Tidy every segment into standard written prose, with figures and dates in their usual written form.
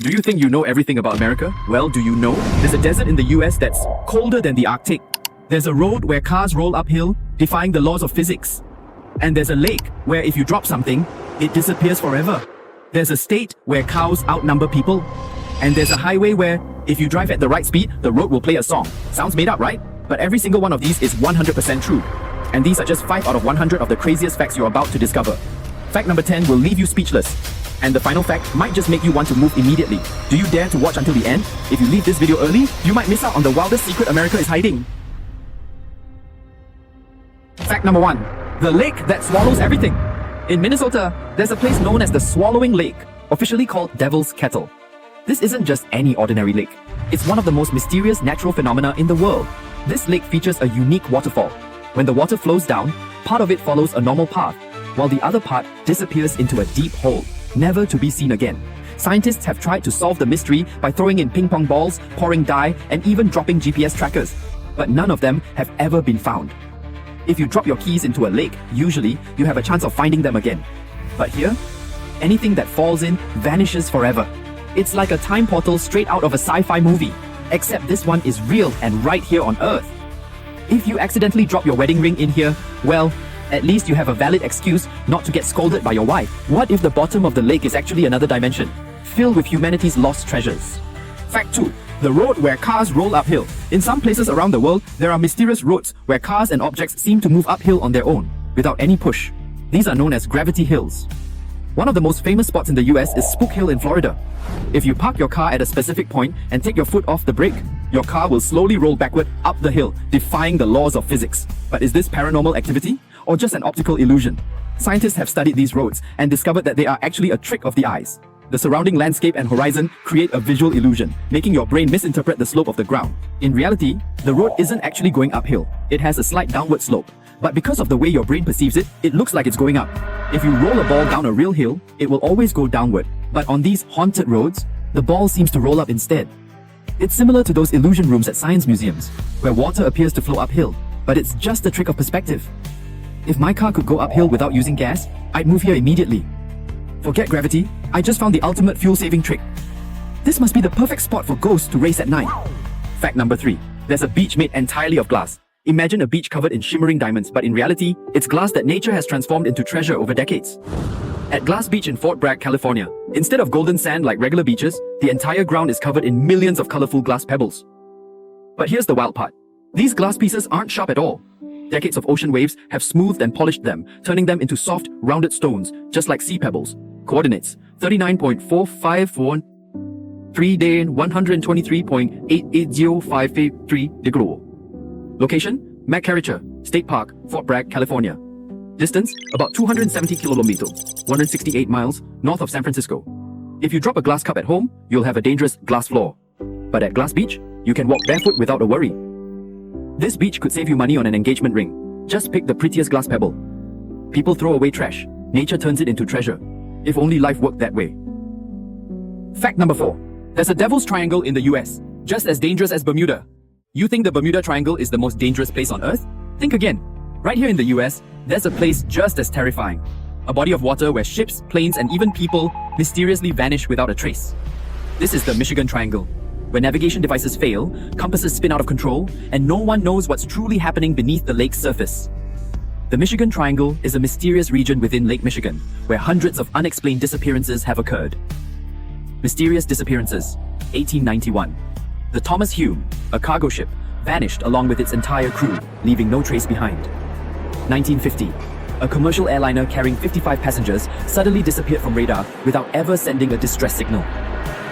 Do you think you know everything about America? Well, do you know? There's a desert in the US that's colder than the Arctic. There's a road where cars roll uphill, defying the laws of physics. And there's a lake where if you drop something, it disappears forever. There's a state where cows outnumber people. And there's a highway where if you drive at the right speed, the road will play a song. Sounds made up, right? But every single one of these is 100% true. And these are just 5 out of 100 of the craziest facts you're about to discover. Fact number 10 will leave you speechless. And the final fact might just make you want to move immediately. Do you dare to watch until the end? If you leave this video early, you might miss out on the wildest secret America is hiding. Fact number 1. The lake that swallows everything. In Minnesota, there's a place known as the Swallowing Lake, officially called Devil's Kettle. This isn't just any ordinary lake. It's one of the most mysterious natural phenomena in the world. This lake features a unique waterfall. When the water flows down, part of it follows a normal path, while the other part disappears into a deep hole, never to be seen again. Scientists have tried to solve the mystery by throwing in ping pong balls, pouring dye, and even dropping GPS trackers. But none of them have ever been found. If you drop your keys into a lake, usually you have a chance of finding them again. But here, anything that falls in vanishes forever. It's like a time portal straight out of a sci-fi movie, except this one is real and right here on Earth. If you accidentally drop your wedding ring in here, well, at least you have a valid excuse not to get scolded by your wife. What if the bottom of the lake is actually another dimension, filled with humanity's lost treasures? Fact 2. The road where cars roll uphill. In some places around the world, there are mysterious roads where cars and objects seem to move uphill on their own, without any push. These are known as gravity hills. One of the most famous spots in the US is Spook Hill in Florida. If you park your car at a specific point and take your foot off the brake, your car will slowly roll backward up the hill, defying the laws of physics. But is this paranormal activity or just an optical illusion? Scientists have studied these roads and discovered that they are actually a trick of the eyes. The surrounding landscape and horizon create a visual illusion, making your brain misinterpret the slope of the ground. In reality, the road isn't actually going uphill. It has a slight downward slope. But because of the way your brain perceives it, it looks like it's going up. If you roll a ball down a real hill, it will always go downward. But on these haunted roads, the ball seems to roll up instead. It's similar to those illusion rooms at science museums, where water appears to flow uphill, but it's just a trick of perspective. If my car could go uphill without using gas, I'd move here immediately. Forget gravity, I just found the ultimate fuel-saving trick. This must be the perfect spot for ghosts to race at night. Fact number 3. There's a beach made entirely of glass. Imagine a beach covered in shimmering diamonds, but in reality, it's glass that nature has transformed into treasure over decades. At Glass Beach in Fort Bragg, California, instead of golden sand like regular beaches, the entire ground is covered in millions of colorful glass pebbles. But here's the wild part. These glass pieces aren't sharp at all. Decades of ocean waves have smoothed and polished them, turning them into soft, rounded stones, just like sea pebbles. Coordinates: 39.4513 day 123.880553 degree. Location: McCarricher State Park, Fort Bragg, California. Distance: about 270 kilometers, 168 miles, north of San Francisco. If you drop a glass cup at home, you'll have a dangerous glass floor. But at Glass Beach, you can walk barefoot without a worry. This beach could save you money on an engagement ring. Just pick the prettiest glass pebble. People throw away trash. Nature turns it into treasure. If only life worked that way. Fact number 4. There's a Devil's Triangle in the US, just as dangerous as Bermuda. You think the Bermuda Triangle is the most dangerous place on Earth? Think again. Right here in the US, there's a place just as terrifying. A body of water where ships, planes, and even people mysteriously vanish without a trace. This is the Michigan Triangle, where navigation devices fail, compasses spin out of control, and no one knows what's truly happening beneath the lake's surface. The Michigan Triangle is a mysterious region within Lake Michigan, where hundreds of unexplained disappearances have occurred. Mysterious disappearances. 1891. The Thomas Hume, a cargo ship, vanished along with its entire crew, leaving no trace behind. 1950. A commercial airliner carrying 55 passengers suddenly disappeared from radar without ever sending a distress signal.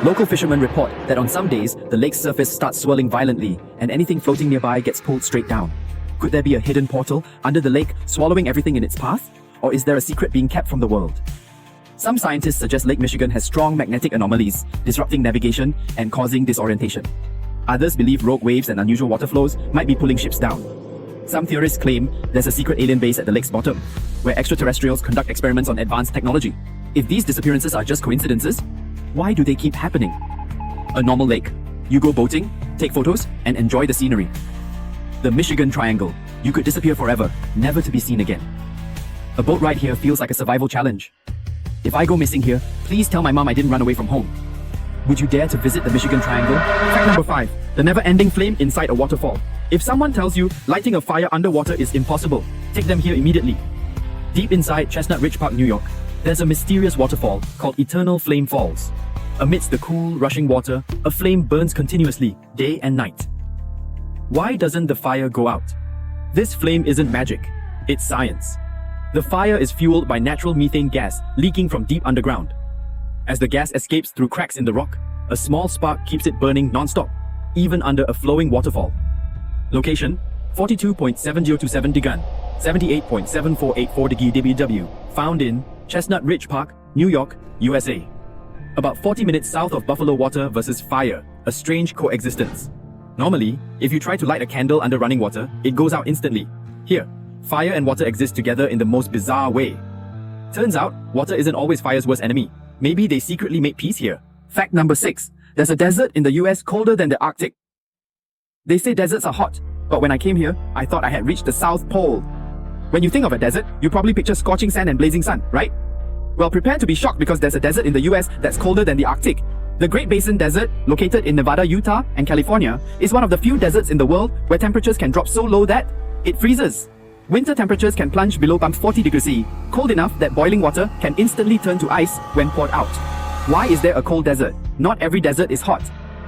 Local fishermen report that on some days, the lake's surface starts swirling violently and anything floating nearby gets pulled straight down. Could there be a hidden portal under the lake swallowing everything in its path? Or is there a secret being kept from the world? Some scientists suggest Lake Michigan has strong magnetic anomalies, disrupting navigation and causing disorientation. Others believe rogue waves and unusual water flows might be pulling ships down. Some theorists claim there's a secret alien base at the lake's bottom, where extraterrestrials conduct experiments on advanced technology. If these disappearances are just coincidences, why do they keep happening? A normal lake. You go boating, take photos, and enjoy the scenery. The Michigan Triangle. You could disappear forever, never to be seen again. A boat ride here feels like a survival challenge. If I go missing here, please tell my mom I didn't run away from home. Would you dare to visit the Michigan Triangle? Fact number 5. The never-ending flame inside a waterfall. If someone tells you lighting a fire underwater is impossible, take them here immediately. Deep inside Chestnut Ridge Park, New York, there's a mysterious waterfall called Eternal Flame Falls. Amidst the cool, rushing water, a flame burns continuously, day and night. Why doesn't the fire go out? This flame isn't magic, it's science. The fire is fueled by natural methane gas leaking from deep underground. As the gas escapes through cracks in the rock, a small spark keeps it burning non-stop, even under a flowing waterfall. Location: 42.7027 Degun, 78.7484 Degi dBW, found in Chestnut Ridge Park, New York, USA. About 40 minutes south of Buffalo Water versus fire, a strange coexistence. Normally, if you try to light a candle under running water, it goes out instantly. Here, fire and water exist together in the most bizarre way. Turns out, water isn't always fire's worst enemy. Maybe they secretly made peace here. Fact number 6. There's a desert in the US colder than the Arctic. They say deserts are hot, but when I came here, I thought I had reached the South Pole. When you think of a desert, you probably picture scorching sand and blazing sun, right? Well, prepare to be shocked because there's a desert in the US that's colder than the Arctic. The Great Basin Desert, located in Nevada, Utah, and California, is one of the few deserts in the world where temperatures can drop so low that it freezes. Winter temperatures can plunge below 40 degrees C, cold enough that boiling water can instantly turn to ice when poured out. Why is there a cold desert? Not every desert is hot.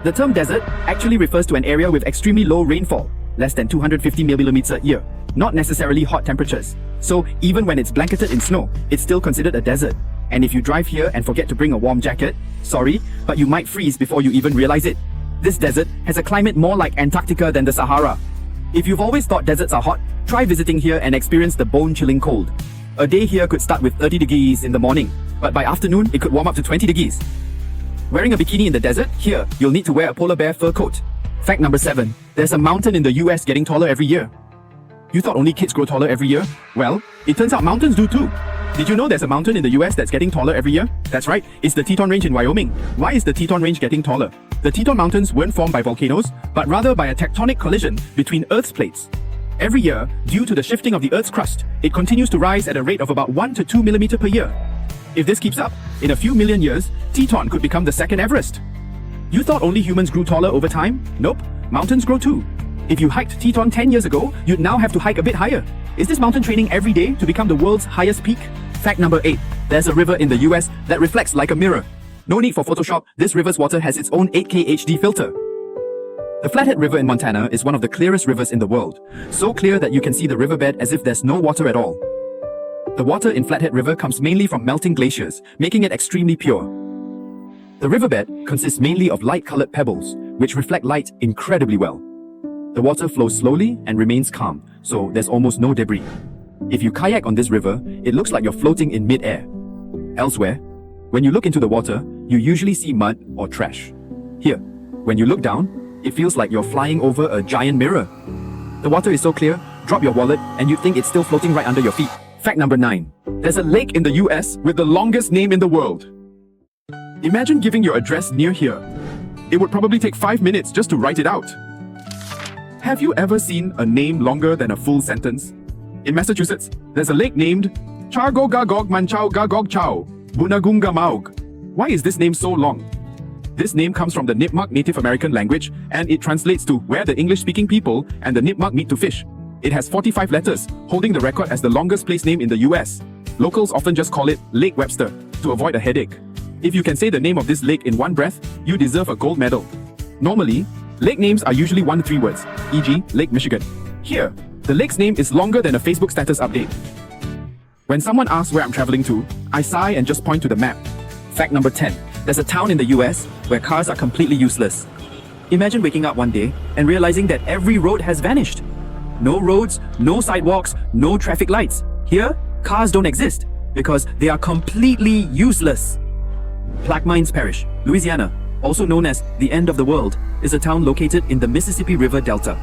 The term desert actually refers to an area with extremely low rainfall, less than 250 millimeters a year, not necessarily hot temperatures. So even when it's blanketed in snow, it's still considered a desert. And if you drive here and forget to bring a warm jacket, sorry, but you might freeze before you even realize it. This desert has a climate more like Antarctica than the Sahara. If you've always thought deserts are hot, try visiting here and experience the bone-chilling cold. A day here could start with 30 degrees in the morning, but by afternoon it could warm up to 20 degrees. Wearing a bikini in the desert? Here, you'll need to wear a polar bear fur coat. Fact number 7. There's a mountain in the US getting taller every year. You thought only kids grow taller every year? Well, it turns out mountains do too. Did you know there's a mountain in the US that's getting taller every year? That's right, it's the Teton Range in Wyoming. Why is the Teton Range getting taller? The Teton Mountains weren't formed by volcanoes, but rather by a tectonic collision between Earth's plates. Every year, due to the shifting of the Earth's crust, it continues to rise at a rate of about 1 to 2 millimeters per year. If this keeps up, in a few million years, Teton could become the second Everest. You thought only humans grew taller over time? Nope, mountains grow too. If you hiked Teton 10 years ago, you'd now have to hike a bit higher. Is this mountain training every day to become the world's highest peak? Fact number 8. There's a river in the US that reflects like a mirror. No need for Photoshop, this river's water has its own 8K HD filter. The Flathead River in Montana is one of the clearest rivers in the world. So clear that you can see the riverbed as if there's no water at all. The water in Flathead River comes mainly from melting glaciers, making it extremely pure. The riverbed consists mainly of light-colored pebbles, which reflect light incredibly well. The water flows slowly and remains calm, so there's almost no debris. If you kayak on this river, it looks like you're floating in mid-air. Elsewhere, when you look into the water, you usually see mud or trash. Here, when you look down, it feels like you're flying over a giant mirror. The water is so clear, drop your wallet and you think it's still floating right under your feet. Fact number 9. There's a lake in the US with the longest name in the world. Imagine giving your address near here. It would probably take 5 minutes just to write it out. Have you ever seen a name longer than a full sentence? In Massachusetts, there's a lake named Chargogagog Manchau Gagog Chau, Bunagunga Maug. Why is this name so long? This name comes from the Nipmuc Native American language, and it translates to where the English-speaking people and the Nipmuc meet to fish. It has 45 letters, holding the record as the longest place name in the US. Locals often just call it Lake Webster to avoid a headache. If you can say the name of this lake in one breath, you deserve a gold medal. Normally, lake names are usually 1 to 3 words, e.g. Lake Michigan. Here, the lake's name is longer than a Facebook status update. When someone asks where I'm traveling to, I sigh and just point to the map. Fact number 10. There's a town in the US where cars are completely useless. Imagine waking up one day and realizing that every road has vanished. No roads, no sidewalks, no traffic lights. Here, cars don't exist because they are completely useless. Plaquemines Parish, Louisiana, also known as the end of the world, is a town located in the Mississippi River Delta.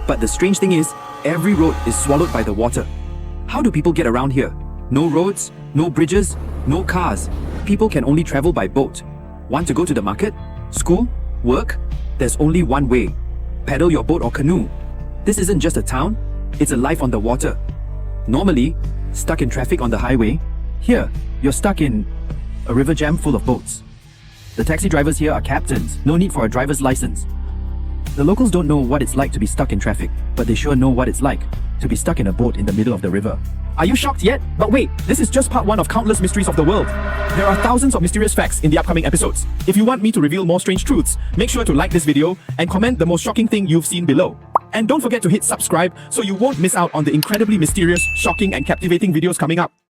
But the strange thing is, every road is swallowed by the water. How do people get around here? No roads, no bridges, no cars. People can only travel by boat. Want to go to the market? School? Work? There's only one way. Paddle your boat or canoe. This isn't just a town, it's a life on the water. Normally, stuck in traffic on the highway, here, you're stuck in a river jam full of boats. The taxi drivers here are captains, no need for a driver's license. The locals don't know what it's like to be stuck in traffic, but they sure know what it's like to be stuck in a boat in the middle of the river. Are you shocked yet? But wait, this is just part one of countless mysteries of the world. There are thousands of mysterious facts in the upcoming episodes. If you want me to reveal more strange truths, make sure to like this video and comment the most shocking thing you've seen below. And don't forget to hit subscribe so you won't miss out on the incredibly mysterious, shocking and captivating videos coming up.